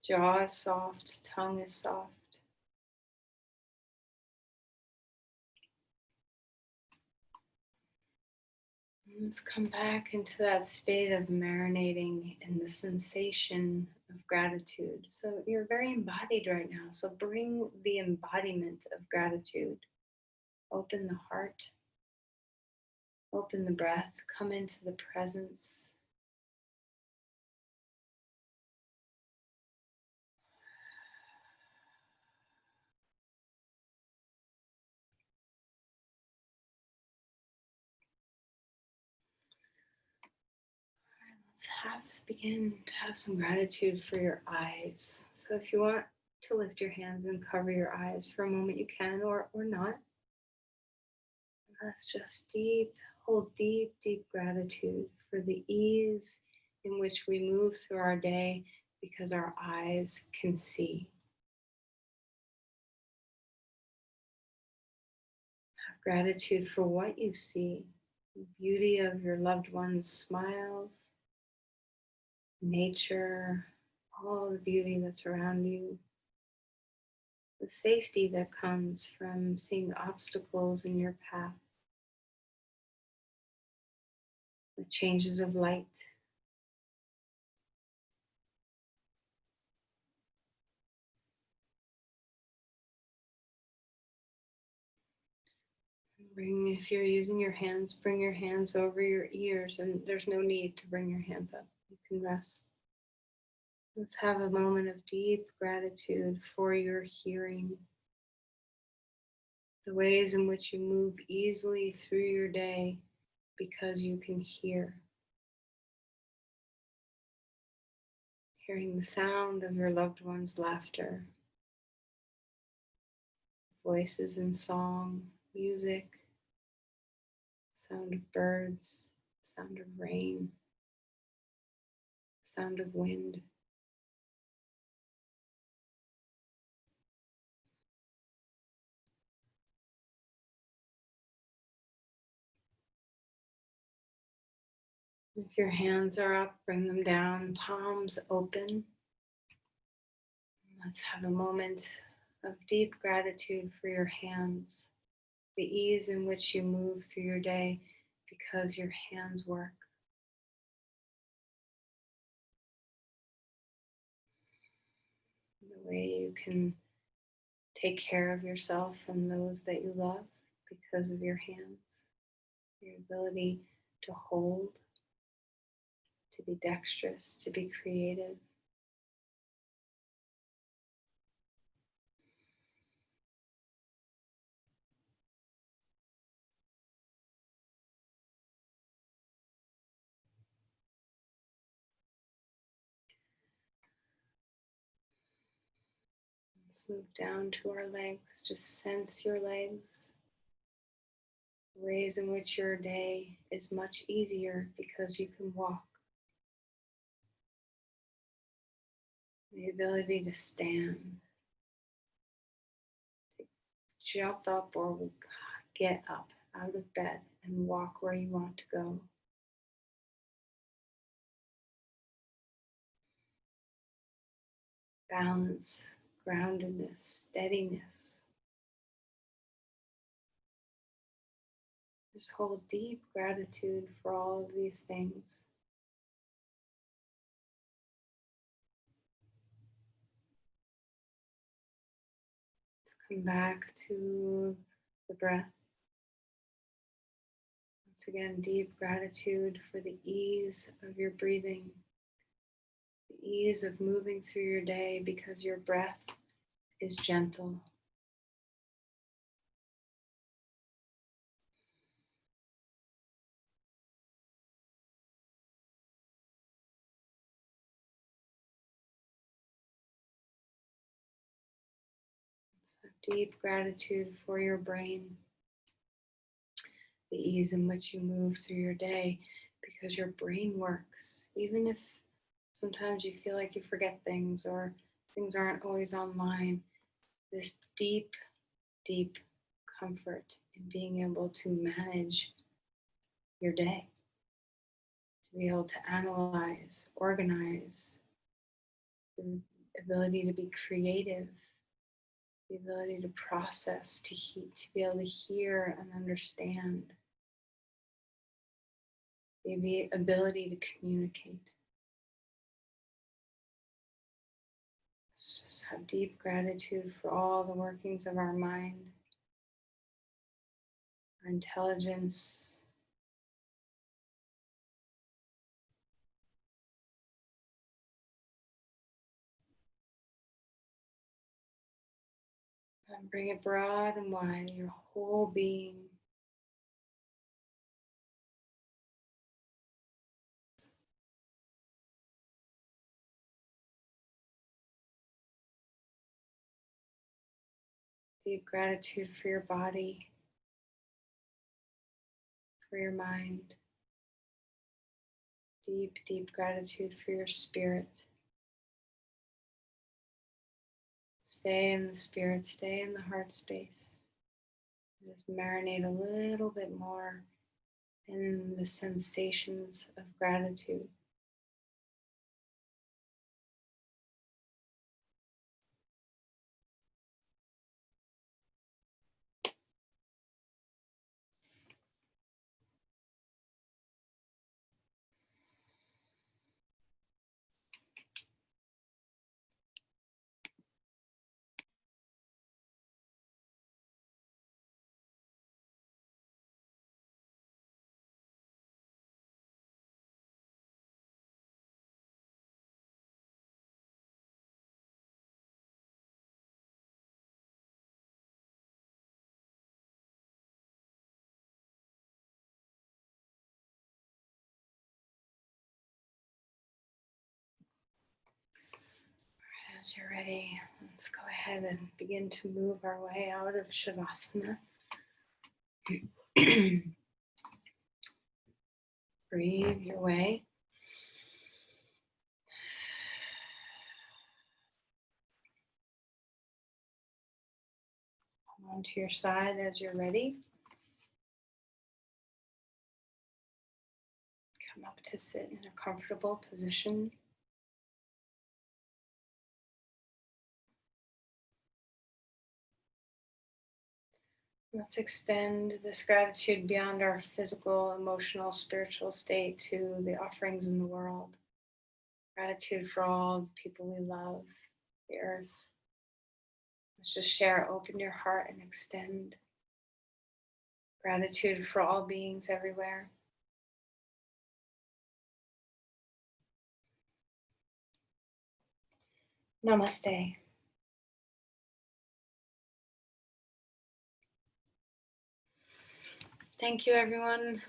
Jaw is soft, tongue is soft. Let's come back into that state of marinating in the sensation of gratitude. So you're very embodied right now. So bring the embodiment of gratitude. Open the heart. Open the breath. Come into the presence. Let's begin to have some gratitude for your eyes. So if you want to lift your hands and cover your eyes for a moment, you can, or not. Let's just hold deep gratitude for the ease in which we move through our day because our eyes can see. Have gratitude for what you see, the beauty of your loved ones' smiles, nature, all the beauty that's around you, the safety that comes from seeing obstacles in your path, the changes of light. If you're using your hands, bring your hands over your ears, and there's no need to bring your hands up. You can rest. Let's have a moment of deep gratitude for your hearing, the ways in which you move easily through your day because you can hear. Hearing the sound of your loved one's laughter, voices in song, music, sound of birds, sound of rain, sound of wind. If your hands are up, bring them down, palms open. Let's have a moment of deep gratitude for your hands, the ease in which you move through your day because your hands work. The way you can take care of yourself and those that you love because of your hands, your ability to hold, to be dexterous, to be creative. Let's move down to our legs. Just sense your legs. Ways in which your day is much easier because you can walk. The ability to stand, to jump up or get up out of bed and walk where you want to go. Balance, groundedness, steadiness. Just hold deep gratitude for all of these things. Let's come back to the breath. Once again, deep gratitude for the ease of your breathing, the ease of moving through your day because your breath is gentle. So deep gratitude for your brain, the ease in which you move through your day because your brain works. Even if sometimes you feel like you forget things or things aren't always online. This deep, deep comfort in being able to manage your day, to be able to analyze, organize, the ability to be creative, the ability to process, to be able to hear and understand, the ability to communicate. Just have deep gratitude for all the workings of our mind, our intelligence. And bring it broad and wide, your whole being. Deep gratitude for your body, for your mind. Deep, deep gratitude for your spirit. Stay in the spirit, stay in the heart space. Just marinate a little bit more in the sensations of gratitude. As you're ready, let's go ahead and begin to move our way out of Shavasana. Breathe your way. Come onto your side as you're ready. Come up to sit in a comfortable position. Let's extend this gratitude beyond our physical, emotional, spiritual state to the offerings in the world. Gratitude for all the people we love, the earth. Let's just share, open your heart and extend gratitude for all beings everywhere. Namaste. Thank you, everyone.